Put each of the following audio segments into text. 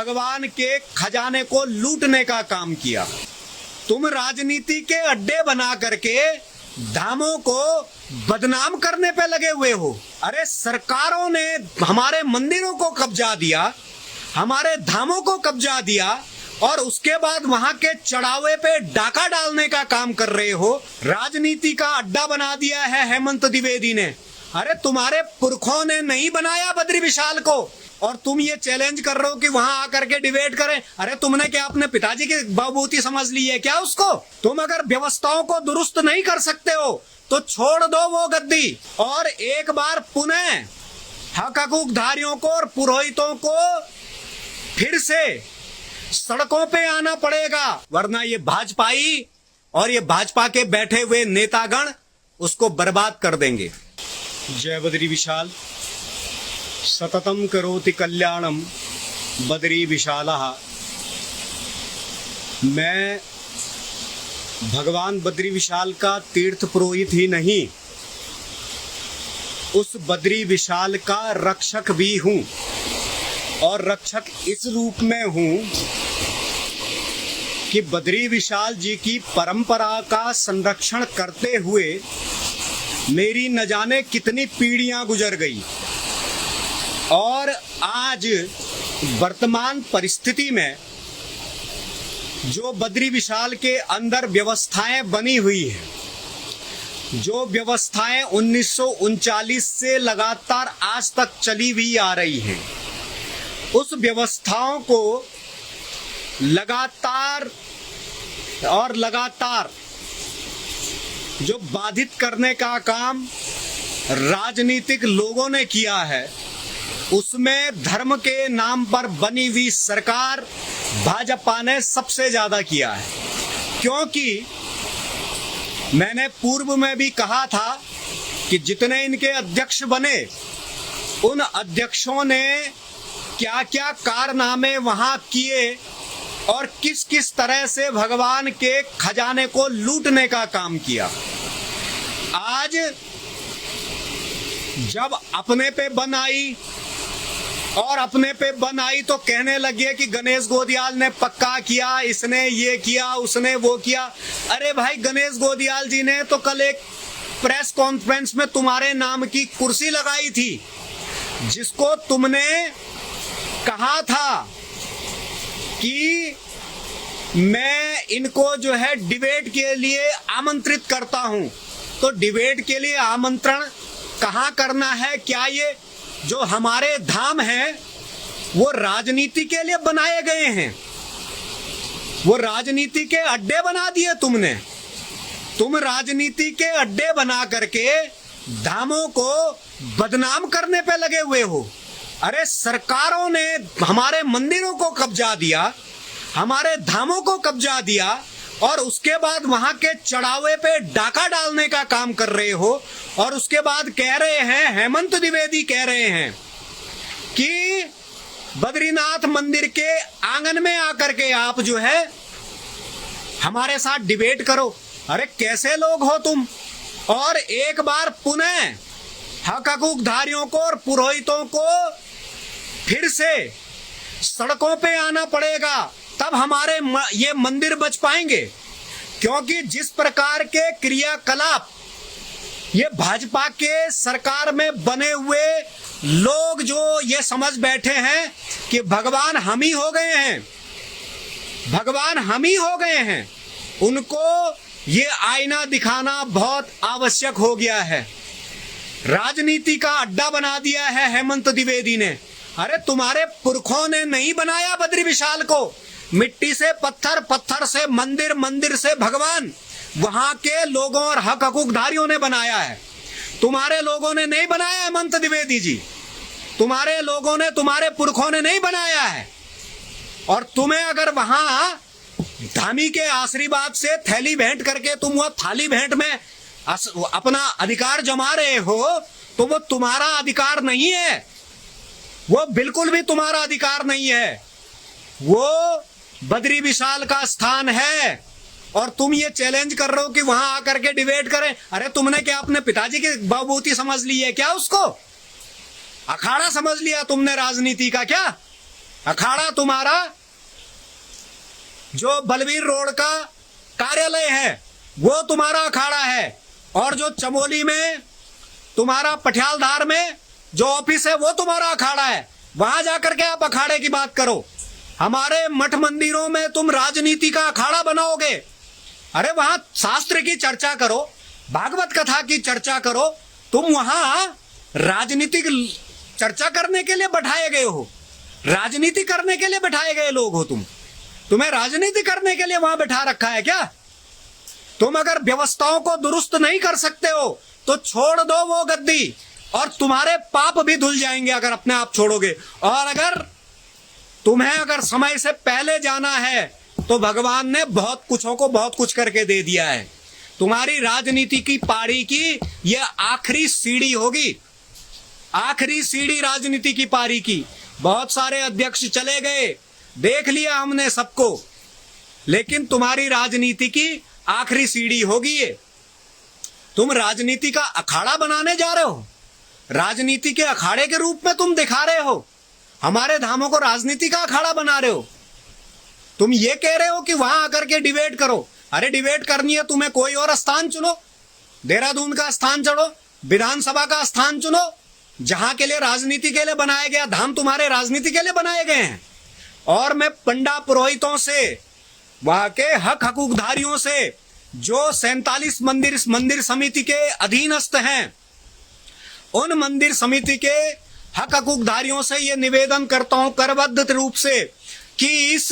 भगवान के खजाने को लूटने का काम किया। तुम राजनीति के अड्डे बना करके धामों को बदनाम करने पे लगे हुए हो। अरे सरकारों ने हमारे मंदिरों को कब्जा दिया, हमारे धामों को कब्जा दिया और उसके बाद वहां के चढ़ावे पे डाका डालने का काम कर रहे हो। राजनीति का अड्डा बना दिया है हेमंत द्विवेदी ने। अरे तुम्हारे पुरखों ने नहीं बनाया बद्री विशाल को और तुम ये चैलेंज कर रहे हो कि वहां आकर के डिबेट करें। अरे तुमने क्या अपने पिताजी की बहूबूती समझ ली है क्या उसको? तुम अगर व्यवस्थाओं को दुरुस्त नहीं कर सकते हो तो छोड़ दो वो गद्दी और एक बार पुनः हक हकूकधारियों को और पुरोहितों को फिर से सड़कों पे आना पड़ेगा, वरना ये भाजपाई और ये भाजपा के बैठे हुए नेतागण उसको बर्बाद कर देंगे। जय बद्री विशाल। सततम करोति कल्याणम बद्री विशालः। मैं भगवान बद्री विशाल का तीर्थ पुरोहित ही नहीं, उस बद्री विशाल का रक्षक भी हूं और रक्षक इस रूप में हूं कि बद्री विशाल जी की परंपरा का संरक्षण करते हुए मेरी न जाने कितनी पीढ़ियां गुजर गई और आज वर्तमान परिस्थिति में जो बद्री विशाल के अंदर व्यवस्थाएं बनी हुई हैं, जो व्यवस्थाएं 1939 से लगातार आज तक चली हुई आ रही हैं, उस व्यवस्थाओं को लगातार जो बाधित करने का काम राजनीतिक लोगों ने किया है, उसमें धर्म के नाम पर बनी हुई सरकार भाजपा ने सबसे ज्यादा किया है। क्योंकि मैंने पूर्व में भी कहा था कि जितने इनके अध्यक्ष बने उन अध्यक्षों ने क्या क्या कारनामे वहां किए और किस किस तरह से भगवान के खजाने को लूटने का काम किया। आज जब अपने पे बन आई और अपने पे बन आई तो कहने लगे कि गणेश गोदियाल ने पक्का किया, इसने ये किया, उसने वो किया। अरे भाई, गणेश गोदियाल जी ने तो कल एक प्रेस कॉन्फ्रेंस में तुम्हारे नाम की कुर्सी लगाई थी, जिसको तुमने कहा था कि मैं इनको जो है डिबेट के लिए आमंत्रित करता हूं। तो डिबेट के लिए आमंत्रण कहां करना है? क्या ये जो हमारे धाम हैं वो राजनीति के लिए बनाए गए हैं? वो राजनीति के अड्डे बना दिए तुमने। तुम राजनीति के अड्डे बना करके धामों को बदनाम करने पे लगे हुए हो। अरे सरकारों ने हमारे मंदिरों को कब्जा दिया, हमारे धामों को कब्जा दिया और उसके बाद वहां के चढ़ावे पे डाका डालने का काम कर रहे हो और उसके बाद कह रहे हैं, हेमंत द्विवेदी कह रहे हैं कि बद्रीनाथ मंदिर के आंगन में आकर के आप जो है हमारे साथ डिबेट करो। अरे कैसे लोग हो तुम? और एक बार पुनः हक हकूकधारियों को और पुरोहितों को फिर से सड़कों पे आना पड़ेगा, तब हमारे ये मंदिर बच पाएंगे। क्योंकि जिस प्रकार के क्रियाकलाप ये भाजपा के सरकार में बने हुए लोग जो ये समझ बैठे हैं कि भगवान हम ही हो गए हैं, भगवान हम ही हो गए हैं, उनको ये आईना दिखाना बहुत आवश्यक हो गया है। राजनीति का अड्डा बना दिया है हेमंत द्विवेदी ने। अरे तुम्हारे पुरखों ने नहीं बनाया बद्री विशाल को, मिट्टी से पत्थर, पत्थर से मंदिर, मंदिर से भगवान, वहां के लोगों और हक हकूकधारियों ने बनाया है। तुम्हारे लोगों ने नहीं बनाया हेमंत द्विवेदी जी, तुम्हारे लोगों ने, तुम्हारे पुरखों ने नहीं बनाया है। और तुम्हें अगर वहां धामी के आशीर्वाद से थैली भेंट करके तुम वह थाली भेंट में अपना अधिकार जमा रहे हो तो वो तुम्हारा अधिकार नहीं है, वो बिल्कुल भी तुम्हारा अधिकार नहीं है, वो बद्री विशाल का स्थान है। और तुम ये चैलेंज कर रहे हो कि वहां आकर के डिबेट करें। अरे तुमने क्या अपने पिताजी की बहूबूती समझ ली है क्या? उसको अखाड़ा समझ लिया तुमने राजनीति का क्या? अखाड़ा तुम्हारा जो बलवीर रोड का कार्यालय है वो तुम्हारा अखाड़ा है, और जो चमोली में तुम्हारा पटियालधार में जो ऑफिस है वो तुम्हारा अखाड़ा है। वहां जाकर के आप अखाड़े की बात करो। हमारे मठ मंदिरों में तुम राजनीति का अखाड़ा बनाओगे? अरे वहां शास्त्र की चर्चा करो, भागवत कथा की चर्चा करो। तुम वहां राजनीतिक चर्चा करने के लिए बैठाए गए हो, राजनीति करने के लिए बैठाए गए लोग हो तुम। तुम्हें राजनीति करने के लिए वहां बैठा रखा है क्या? तुम अगर व्यवस्थाओं को दुरुस्त नहीं कर सकते हो तो छोड़ दो वो गद्दी, और तुम्हारे पाप भी धुल जाएंगे अगर अपने आप छोड़ोगे। और अगर तुम्हें अगर समय से पहले जाना है तो भगवान ने बहुत कुछों को बहुत कुछ करके दे दिया है। तुम्हारी राजनीति की पारी की यह आखिरी सीढ़ी होगी, आखिरी सीढ़ी राजनीति की पारी की। बहुत सारे अध्यक्ष चले गए, देख लिया हमने सबको, लेकिन तुम्हारी राजनीति की आखिरी सीढ़ी होगी ये। तुम राजनीति का अखाड़ा बनाने जा रहे हो, राजनीति के अखाड़े के रूप में तुम दिखा रहे हो, हमारे धामों को राजनीति का अखाड़ा बना रहे हो। तुम ये कह रहे हो कि वहां आकर के डिबेट करो। अरे डिबेट करनी है तुम्हें कोई और स्थान चुनो, देहरादून का स्थान चुनो, विधानसभा का स्थान चुनो, जहां के लिए राजनीति के लिए बनाया गया धाम तुम्हारे राजनीति के लिए बनाए गए हैं। और मैं पंडा पुरोहितों से, वहां के हक हकूकधारियों से, जो 47 मंदिर समिति के अधीनस्थ हैं, उन मंदिर समिति के हक हकूकधारियों से ये निवेदन करता हूं करबद्ध रूप से कि इस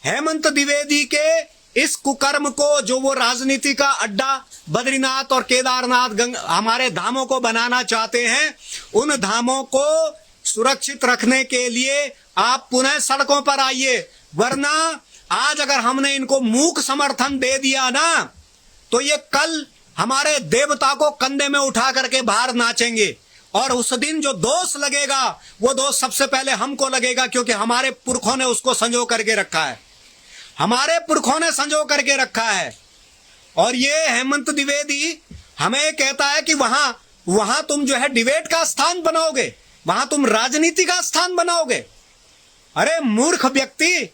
हेमंत द्विवेदी के इस कुकर्म को, जो वो राजनीति का अड्डा बद्रीनाथ और केदारनाथ हमारे धामों को बनाना चाहते हैं, उन धामों को सुरक्षित रखने के लिए आप पुनः सड़कों पर आइए। वरना आज अगर हमने इनको मूक समर्थन दे दिया ना, तो ये कल हमारे देवता को कंधे में उठा करके बाहर नाचेंगे, और उस दिन जो दोष लगेगा वो दोष सबसे पहले हमको लगेगा, क्योंकि हमारे पुरखों ने उसको संजो करके रखा है, हमारे पुरखों ने संजो करके रखा है। और ये हेमंत द्विवेदी हमें कहता है कि वहां तुम जो है डिबेट का स्थान बनाओगे, वहां तुम राजनीति का स्थान बनाओगे। अरे मूर्ख व्यक्ति,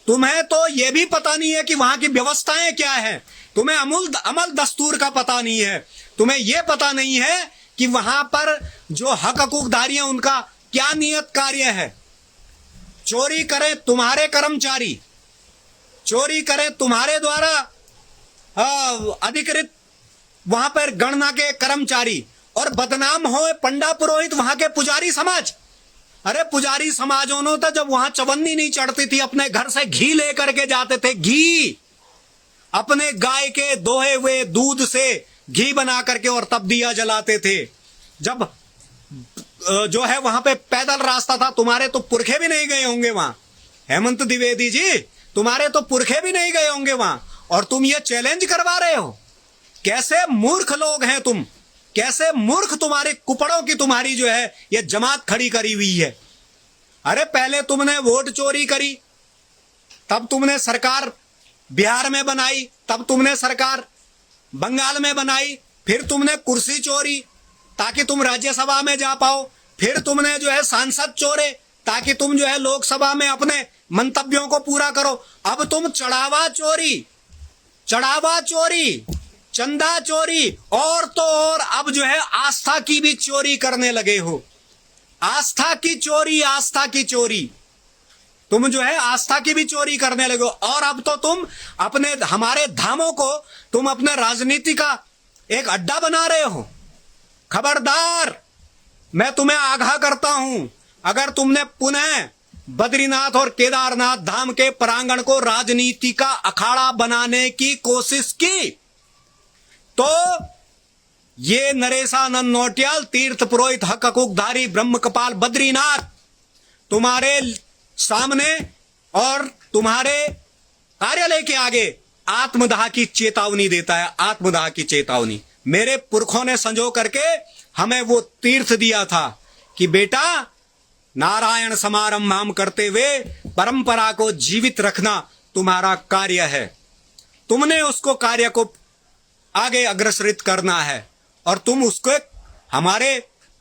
तुम्हें तो यह भी पता नहीं है कि वहां की व्यवस्थाएं क्या है, तुम्हें अमल दस्तूर का पता नहीं है, तुम्हें यह पता नहीं है कि वहां पर जो हक हकूकदारी है उनका क्या नियत कार्य है। चोरी करें तुम्हारे कर्मचारी, चोरी करें तुम्हारे द्वारा अधिकृत वहां पर गणना के कर्मचारी, और बदनाम हो पंडा पुरोहित वहां के पुजारी समाज। अरे पुजारी समाजों ने तो जब वहां चवन्नी नहीं चढ़ती थी, अपने घर से घी लेकर के जाते थे, घी अपने गाय के दोहे हुए दूध से घी बना करके, और तब दिया जलाते थे। जब जो है वहां पे पैदल रास्ता था, तुम्हारे तो पुरखे भी नहीं गए होंगे वहां, हेमंत द्विवेदी जी, तुम्हारे तो पुरखे भी नहीं गए होंगे वहां, और तुम ये चैलेंज करवा रहे हो। कैसे मूर्ख लोग हैं तुम, कैसे मूर्ख तुम्हारे कुपड़ों की तुम्हारी जो है ये जमात खड़ी करी हुई है। अरे पहले तुमने वोट चोरी करी, तब तुमने सरकार बिहार में बनाई, तब तुमने सरकार बंगाल में बनाई, फिर तुमने कुर्सी चोरी ताकि तुम राज्यसभा में जा पाओ, फिर तुमने जो है सांसद चोरे ताकि तुम जो है लोकसभा में अपने मंतव्यों को पूरा करो। अब तुम चढ़ावा चोरी, चंदा चोरी, और तो और अब जो है आस्था की भी चोरी करने लगे हो। आस्था की चोरी, तुम जो है आस्था की भी चोरी करने लगे हो। और अब तो तुम अपने हमारे धामों को तुम अपने राजनीति का एक अड्डा बना रहे हो। खबरदार, मैं तुम्हें आगाह करता हूं, अगर तुमने पुनः बद्रीनाथ और केदारनाथ धाम के प्रांगण को राजनीति का अखाड़ा बनाने की कोशिश की, तो ये नरेशानंद नौटियाल, तीर्थ पुरोहित, हक हकूकधारी, ब्रह्म कपाल बद्रीनाथ तुम्हारे सामने और तुम्हारे कार्यालय के आगे आत्मदाह की चेतावनी देता है, आत्मदाह की चेतावनी। मेरे पुरखों ने संजो करके हमें वो तीर्थ दिया था कि बेटा नारायण समारंभ हम करते हुए परंपरा को जीवित रखना तुम्हारा कार्य है। तुमने उसको कार्य को आगे अग्रसरित करना है, और तुम उसको हमारे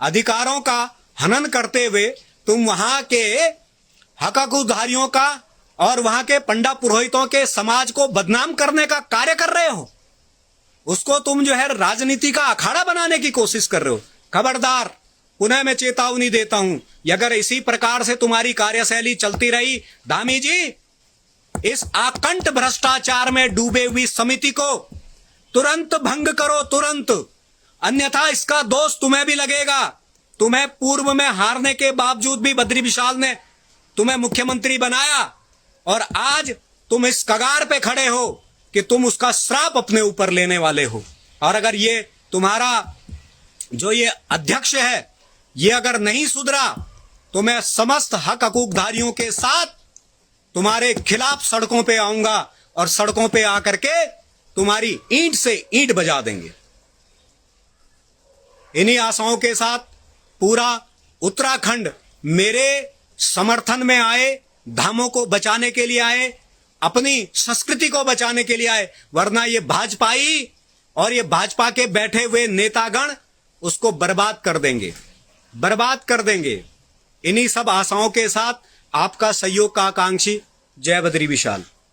अधिकारों का हनन करते हुए तुम वहां के हकूकधारियों का और वहां के पंडा पुरोहितों के समाज को बदनाम करने का कार्य कर रहे हो, उसको तुम जो है राजनीति का अखाड़ा बनाने की कोशिश कर रहे हो। खबरदार, पुनः मैं चेतावनी देता हूं, अगर इसी प्रकार से तुम्हारी कार्यशैली चलती रही धामी जी, इस आकंठ भ्रष्टाचार में डूबे हुई समिति को तुरंत भंग करो, तुरंत, अन्यथा इसका दोष तुम्हें भी लगेगा। तुम्हें पूर्व में हारने के बावजूद भी बद्री विशाल ने तुम्हें मुख्यमंत्री बनाया और आज तुम इस कगार पे खड़े हो कि तुम उसका श्राप अपने ऊपर लेने वाले हो। और अगर ये तुम्हारा जो ये अध्यक्ष है ये अगर नहीं सुधरा तो मैं समस्त हक हकूकधारियों के साथ तुम्हारे खिलाफ सड़कों पे आऊंगा और सड़कों पे आकर के तुम्हारी ईंट से ईंट बजा देंगे। इन्हीं आशाओं के साथ पूरा उत्तराखंड मेरे समर्थन में आए, धामों को बचाने के लिए आए, अपनी संस्कृति को बचाने के लिए आए, वरना ये भाजपाई और ये भाजपा के बैठे हुए नेतागण उसको बर्बाद कर देंगे, बर्बाद कर देंगे। इन्हीं सब आशाओं के साथ आपका सहयोग का आकांक्षी जय बद्री विशाल।